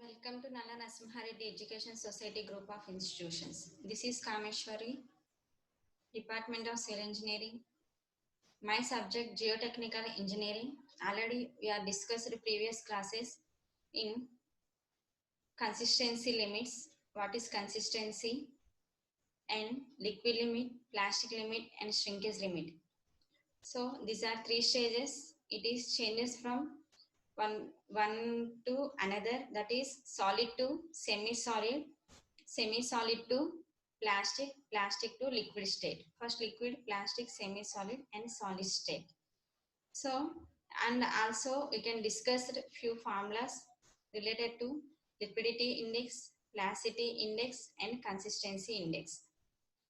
Welcome to Nalla Narasimhareddy Education Society Group of Institutions. This is Kameshwari, Department of Civil Engineering. My subject Geotechnical Engineering. Already we have discussed the previous classes in consistency limits. What is consistency? And liquid limit, plastic limit, and shrinkage limit. So these are three stages. It is changes from one to another, that is solid to semi-solid, semi-solid to plastic, plastic to liquid state. First liquid, plastic, semi-solid, and solid state. So, and also we can discuss a few formulas related to liquidity index, plasticity index, and consistency index.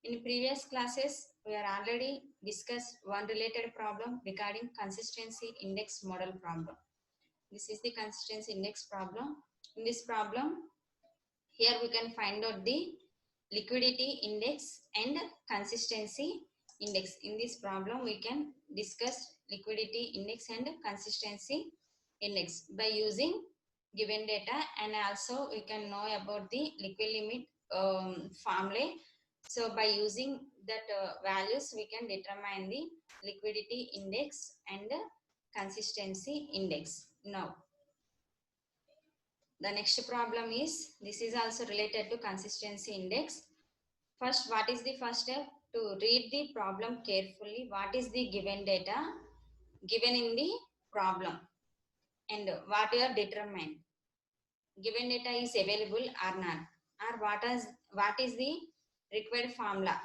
In previous classes, we are already discussed one related problem regarding consistency index model problem. This is the consistency index problem. In this problem, here we can find out the liquidity index and consistency index. In this problem, we can discuss liquidity index and consistency index by using given data, and also we can know about the liquid limit formula. So by using that values, we can determine the liquidity index and consistency index. Now, the next problem is, this is also related to consistency index. First, what is the first step? To read the problem carefully. What is the given data given in the problem and what you are determined. Given data is available or not, or what is the required formula.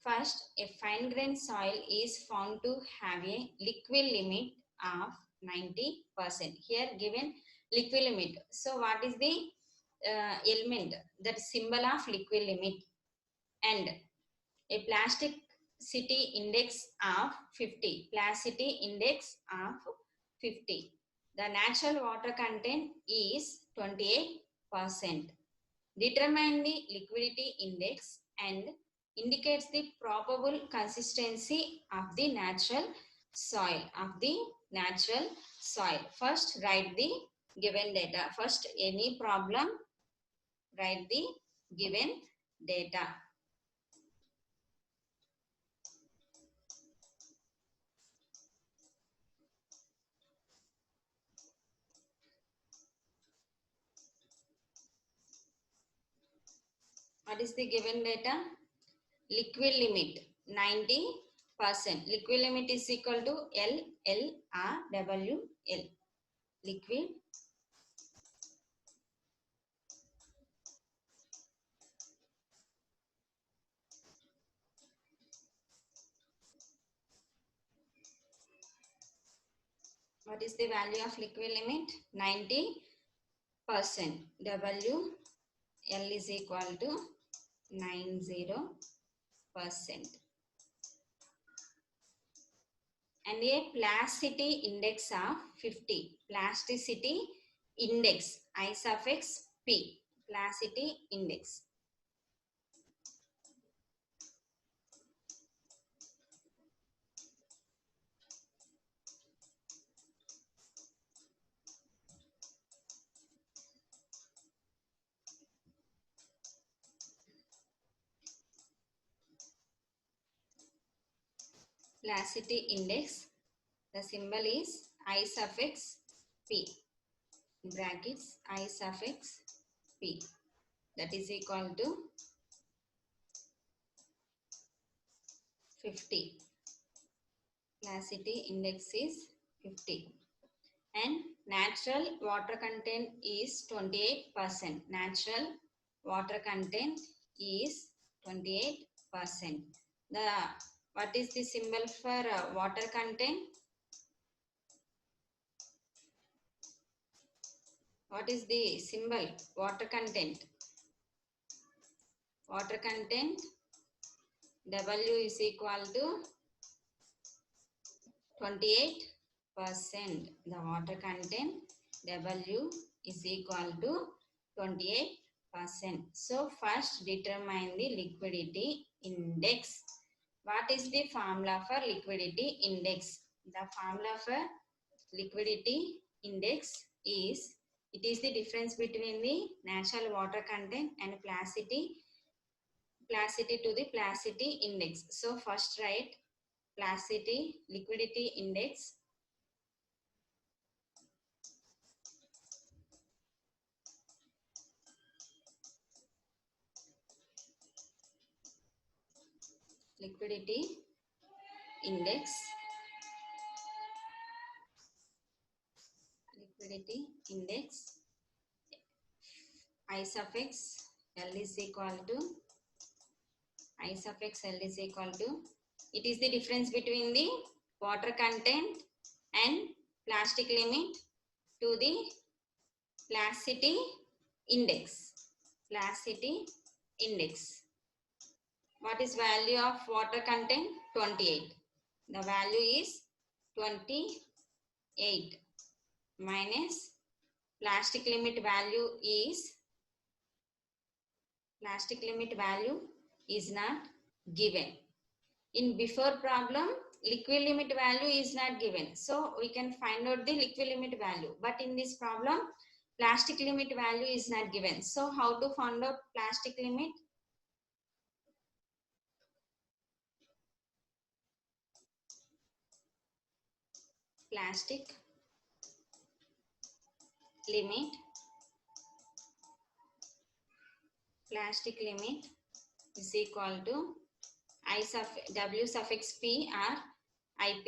First, a fine grained soil is found to have a liquid limit of 90%. Here given liquid limit. So what is the element, that symbol of liquid limit, and a plasticity index of 50. Plasticity index of 50. The natural water content is 28%. Determine the liquidity index and indicates the probable consistency of the natural soil. First, write the given data. First, any problem, write the given data. What is the given data? Liquid limit 90%. Liquid limit is equal to LLRWL. Liquid what is the value of liquid limit? 90%. WL is equal to 90%. And a plasticity index of 50. Plasticity index, I suffix P. Plasticity index. Plasticity index, the symbol is I suffix P, brackets I suffix P, that is equal to 50. Plasticity index is 50. And natural water content is 28%. Natural water content is 28%. What is the symbol for water content? What is the symbol? Water content. Water content, W is equal to 28%. The water content W is equal to 28%. So first determine the liquidity index. What is the formula for liquidity index? The formula for liquidity index is It is the difference between the natural water content and plasticity to the plasticity index. So first write plasticity liquidity index. Liquidity index. Liquidity index. I suffix L is equal to I suffix L is equal to. It is the difference between the water content and plastic limit to the plasticity index. Plasticity index. What is value of water content? 28. The value is 28 minus plastic limit value is not given. In before problem, liquid limit value is not given. So we can find out the liquid limit value. But in this problem, plastic limit value is not given. So how to find out plastic limit? Plastic limit is equal to W suffix P or IP.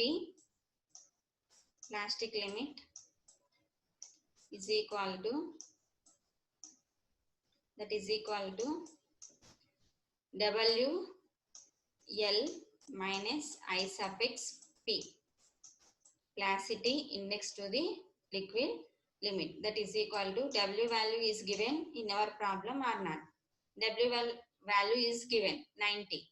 Plastic limit is equal to W L minus I suffix P. Plasticity index to the liquid limit, that is equal to W value is given in our problem or not. W value is given 90.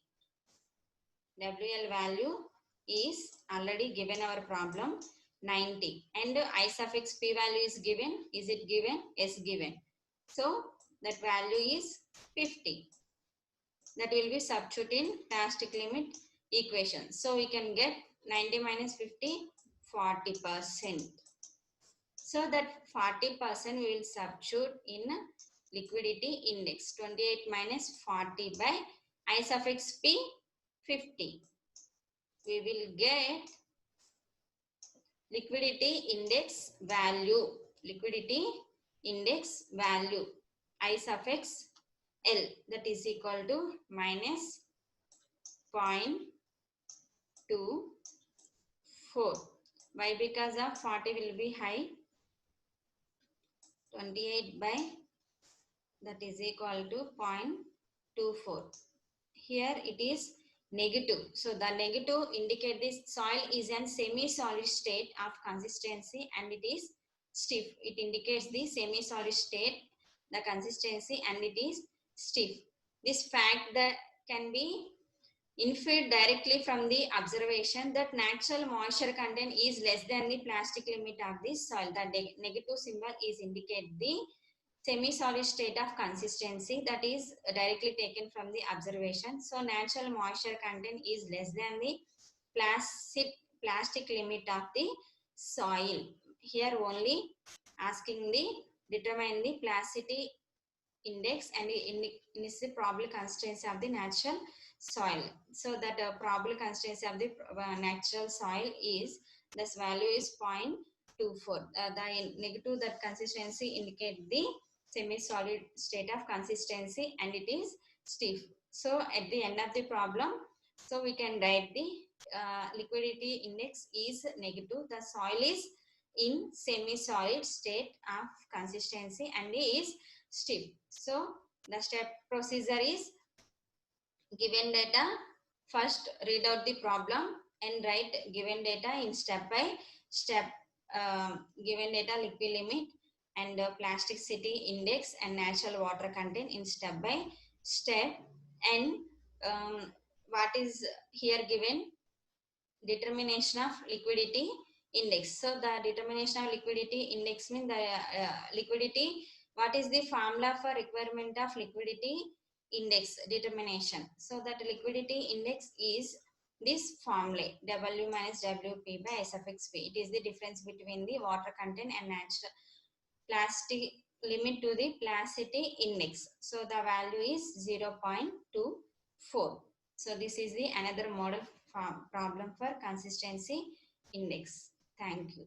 WL value is already given our problem 90, and I suffix P value is given. Is it given? Yes, given. So that value is 50. That will be substitute in plastic limit equation. So we can get 90 minus 50, 40%. So that 40% we will substitute in liquidity index. 28 minus 40 by I suffix P 50. We will get liquidity index value. Liquidity index value I suffix L, that is equal to minus 0.24. Why? Because of 40 will be high. 28 by that is equal to 0.24. Here it is negative. So the negative indicate this soil is in semi-solid state of consistency and it is stiff. It indicates the semi-solid state, the consistency, and it is stiff. This fact that can be inferred directly from the observation that natural moisture content is less than the plastic limit of the soil. The negative symbol is indicate the semi-solid state of consistency, that is directly taken from the observation. So natural moisture content is less than the plastic limit of the soil. Here only asking the determine the plasticity index and is the probable consistency of the natural soil. So that probable consistency of the natural soil is, this value is 0.24. The negative that consistency indicate the semi-solid state of consistency and it is stiff. So at the end of the problem, so we can write the liquidity index is negative. The soil is in semi-solid state of consistency and is stiff. So the step procedure is given data. First read out the problem and write given data in step by step. Given data, liquid limit and plasticity index and natural water content in step by step. And what is here given? Determination of liquidity index. So the determination of liquidity index means the liquidity. What is the formula for requirement of liquidity index determination? So that liquidity index is this formula, W minus WP by I suffix P. It is the difference between the water content and natural plastic limit to the plasticity index. So the value is 0.24. So this is the another model problem for consistency index. Thank you.